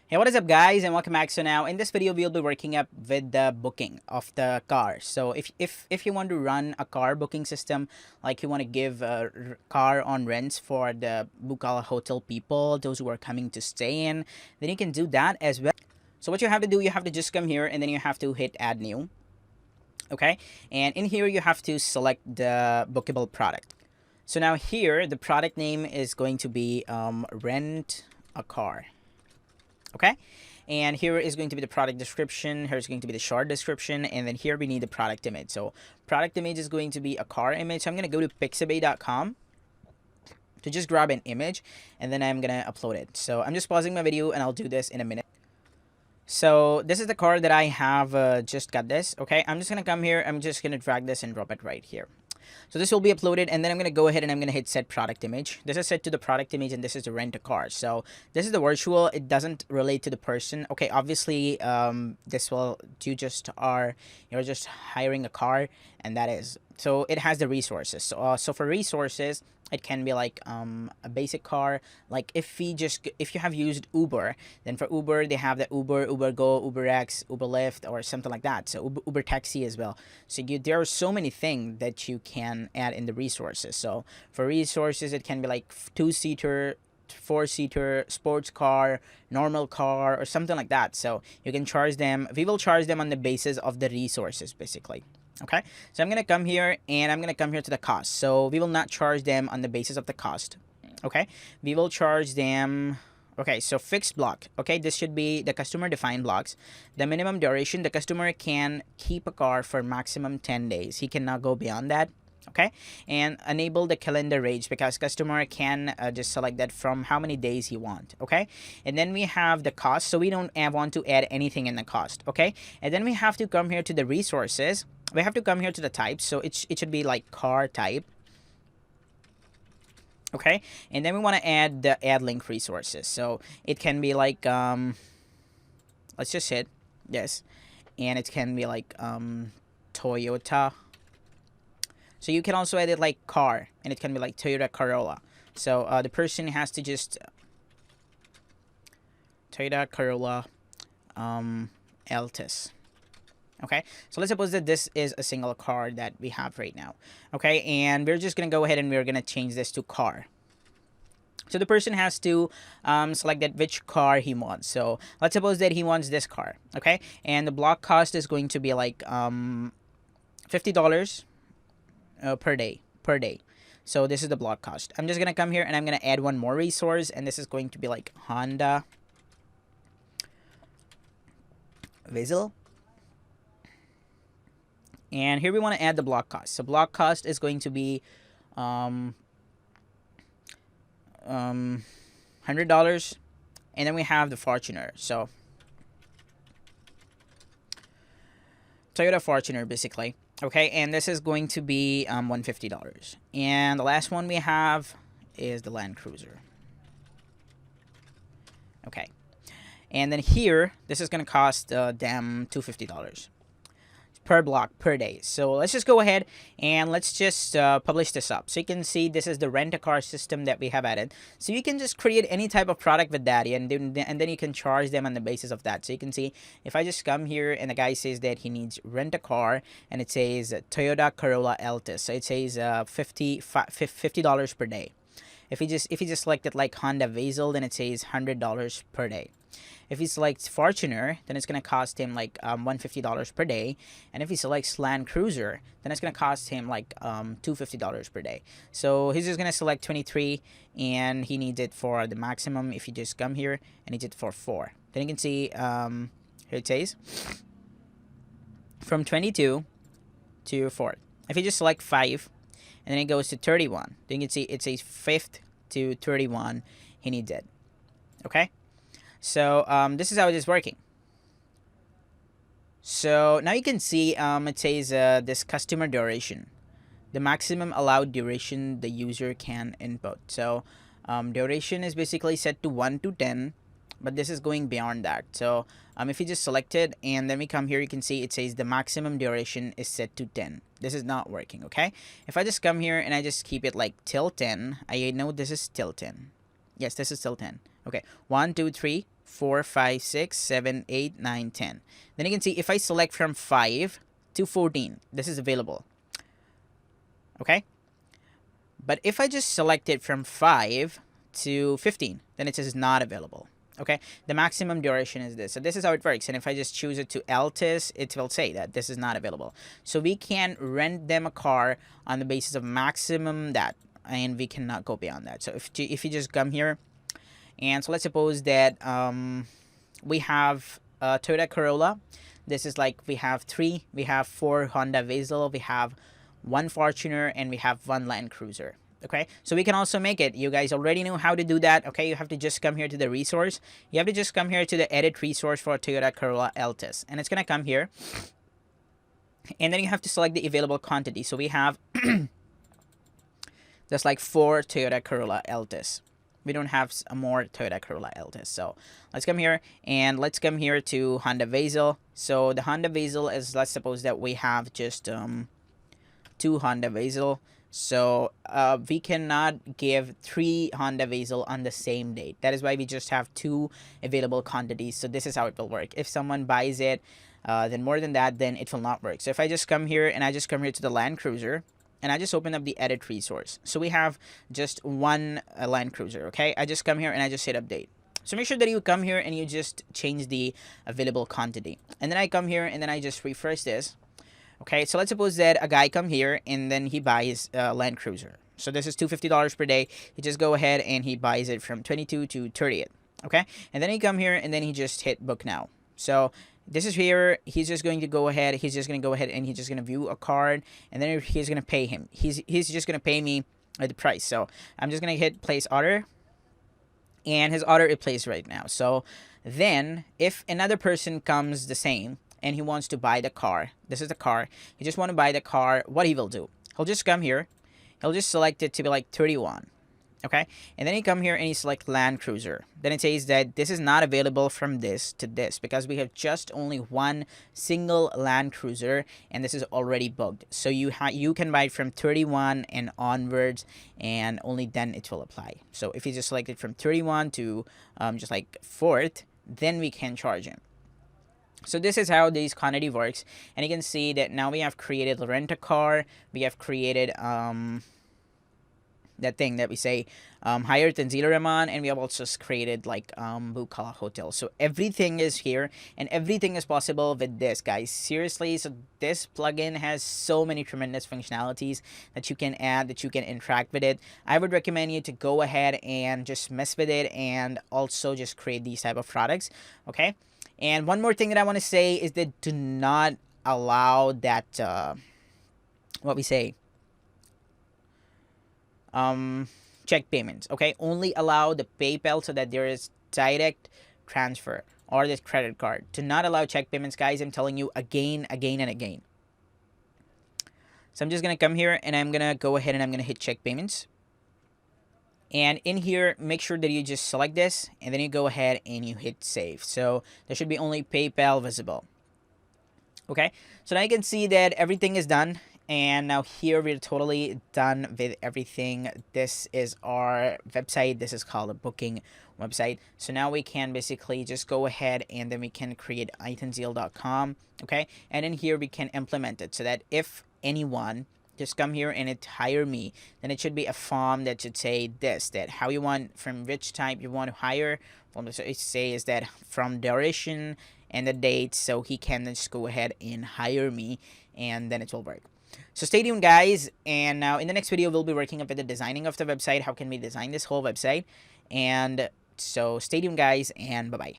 Hey, what is up, guys, and welcome back. So now in this video we'll be working up with the booking of the car. So if you want to run a car booking system, like you want to give a car on rents for the Bukala hotel people, those who are coming to stay in, then you can do that as well. So what you have to do, you have to just come here and then you have to hit add new. Okay, and in here you have to select the bookable product. So now here the product name is going to be rent a car. Okay, and here is going to be the product description. Here's going to be the short description, and then here we need the product image. So product image is going to be a car image. So I'm going to go to pixabay.com to just grab an image, and then I'm going to upload it. So I'm just pausing my video and I'll do this in a minute. So this is the car that I have just got this. Okay, I'm just going to come here. I'm just going to drag this and drop it right here. So this will be uploaded, and then I'm going to go ahead and I'm going to hit set product image. This is set to the product image, and this is the rent a car. So this is the virtual. It doesn't relate to the person. Okay, obviously this will, you're just hiring a car, and that is, so it has the resources. So for resources, it can be like a basic car. Like if you have used Uber, then for Uber they have the Uber Go, Uber X, Uber Lyft, or something like that. So Uber Taxi as well. So there are so many things that you can add in the resources. So for resources, it can be like 2-seater, 4-seater, sports car, normal car, or something like that. So you can charge them. We will charge them on the basis of the resources, basically. Okay, so I'm gonna come here and I'm gonna come here to the cost. So we will not charge them on the basis of the cost. Okay, we will charge them. Okay, so fixed block. Okay, this should be the customer defined blocks. The minimum duration, the customer can keep a car for maximum 10 days. He cannot go beyond that. Okay, and enable the calendar range because customer can just select that from how many days he want. Okay, and then we have the cost, so we don't want to add anything in the cost. Okay, and then we have to come here to the resources. We have to come here to the type, so it should be like car type. Okay, and then we want to add the add link resources, so it can be like let's just hit yes, and it can be like Toyota. So you can also edit like car, and it can be like Toyota Corolla. So the person has to just Toyota Corolla Altis. Okay, so let's suppose that this is a single car that we have right now. Okay, and we're just gonna go ahead and we're gonna change this to car. So the person has to select that which car he wants. So let's suppose that he wants this car. Okay, and the block cost is going to be like $50 per day. So this is the block cost. I'm just gonna come here and I'm gonna add one more resource, and this is going to be like Honda Vezel. And here we want to add the block cost. So block cost is going to be $100, and then we have the Fortuner. So Toyota Fortuner, basically. Okay, and this is going to be $150. And the last one we have is the Land Cruiser. Okay, and then here this is going to cost them $250 per block per day. So let's just go ahead and let's just publish this up. So you can see this is the rent-a-car system that we have added. So you can just create any type of product with that, and then you can charge them on the basis of that. So you can see if I just come here and the guy says that he needs rent-a-car, and it says Toyota Corolla Altis. So it says $50 per day. If he just selected like Honda Vezel, then it says $100 per day. If he selects Fortuner, then it's going to cost him like $150 per day. And if he selects Land Cruiser, then it's going to cost him like $250 per day. So he's just going to select 23, and he needs it for the maximum. If you just come here and needs it for 4, then you can see here it says from 22 to 4. If you just select 5, and then it goes to 31, then you can see it says 5th to 31, he needs it. Okay, so this is how it is working. So now you can see it says this customer duration, the maximum allowed duration the user can input. So duration is basically set to 1 to 10, but this is going beyond that. So if you just select it and then we come here, you can see it says the maximum duration is set to 10. This is not working. Okay, if I just come here and I just keep it like till 10, I know this is till 10. Yes, this is till 10. Okay, 1, 2, 3, 4, 5, 6, 7, 8, 9, 10. Then you can see if I select from 5 to 14, this is available. Okay, but if I just select it from 5 to 15, then it says not available. Okay, the maximum duration is this. So this is how it works. And if I just choose it to LTIS, it will say that this is not available. So we can rent them a car on the basis of maximum that, and we cannot go beyond that. So if you just come here, and so let's suppose that we have a Toyota Corolla. This is like we have 4 Honda Vezel, we have 1 Fortuner, and we have 1 Land Cruiser. Okay, so we can also make it. You guys already know how to do that. Okay, you have to just come here to the resource. You have to just come here to the edit resource for Toyota Corolla Altis, and it's gonna come here. And then you have to select the available quantity. So we have just like 4 Toyota Corolla Altis. We don't have more Toyota Corolla Altis. So let's come here, and let's come here to Honda Vezel. So the Honda Vezel is, let's suppose that we have just 2 Honda Vezel. So we cannot give 3 Honda Vezel on the same date. That is why we just have 2 available quantities. So this is how it will work. If someone buys it, then more than that, then it will not work. So if I just come here, and I just come here to the Land Cruiser, and I just open up the edit resource. So we have just 1 Land Cruiser. Okay, I just come here and I just hit update. So make sure that you come here and you just change the available quantity. And then I come here and then I just refresh this. Okay, so let's suppose that a guy come here and then he buys Land Cruiser. So this is $250 per day. He just go ahead and he buys it from 22 to 30th. Okay, and then he come here and then he just hit book now. So this is here. He's just going to go ahead. He's just going to go ahead and he's just going to view a card, and then he's going to pay him. He's just going to pay me the price. So I'm just going to hit place order, and his order is placed right now. So then if another person comes the same, and he wants to buy the car, this is the car, he just want to buy the car, what he will do, he'll just come here, he'll just select it to be like 31. Okay, and then he come here and he select Land Cruiser. Then it says that this is not available from this to this because we have just only 1 single Land Cruiser, and this is already booked. So you can buy it from 31 and onwards, and only then it will apply. So if you just select it from 31 to just like 4th, then we can charge him. So this is how this quantity works, and you can see that now we have created rent a car, we have created that thing that we say higher than Tanzila Rahman, and we have also created like Bukala Hotel. So everything is here, and everything is possible with this, guys. Seriously, so this plugin has so many tremendous functionalities that you can add, that you can interact with it. I would recommend you to go ahead and just mess with it, and also just create these type of products. Okay, and one more thing that I want to say is that do not allow that what we say check payments. Okay, only allow the PayPal, so that there is direct transfer, or this credit card. Do not allow check payments, guys. I'm telling you again and again. So I'm just gonna come here and I'm gonna go ahead and I'm gonna hit check payments, and in here make sure that you just select this, and then you go ahead and you hit save. So there should be only PayPal visible. Okay, so now you can see that everything is done. And now here we're totally done with everything. This is our website. This is called a booking website. So now we can basically just go ahead and then we can create iTanzil.com. Okay, and in here we can implement it so that if anyone just come here and it hire me, then it should be a form that should say this, that how you want, from which type you want to hire. So it says that from duration and the date, so he can just go ahead and hire me, and then it will work. So stay tuned, guys, and now in the next video we'll be working up with the designing of the website. How can we design this whole website? And so stay tuned, guys, and bye-bye.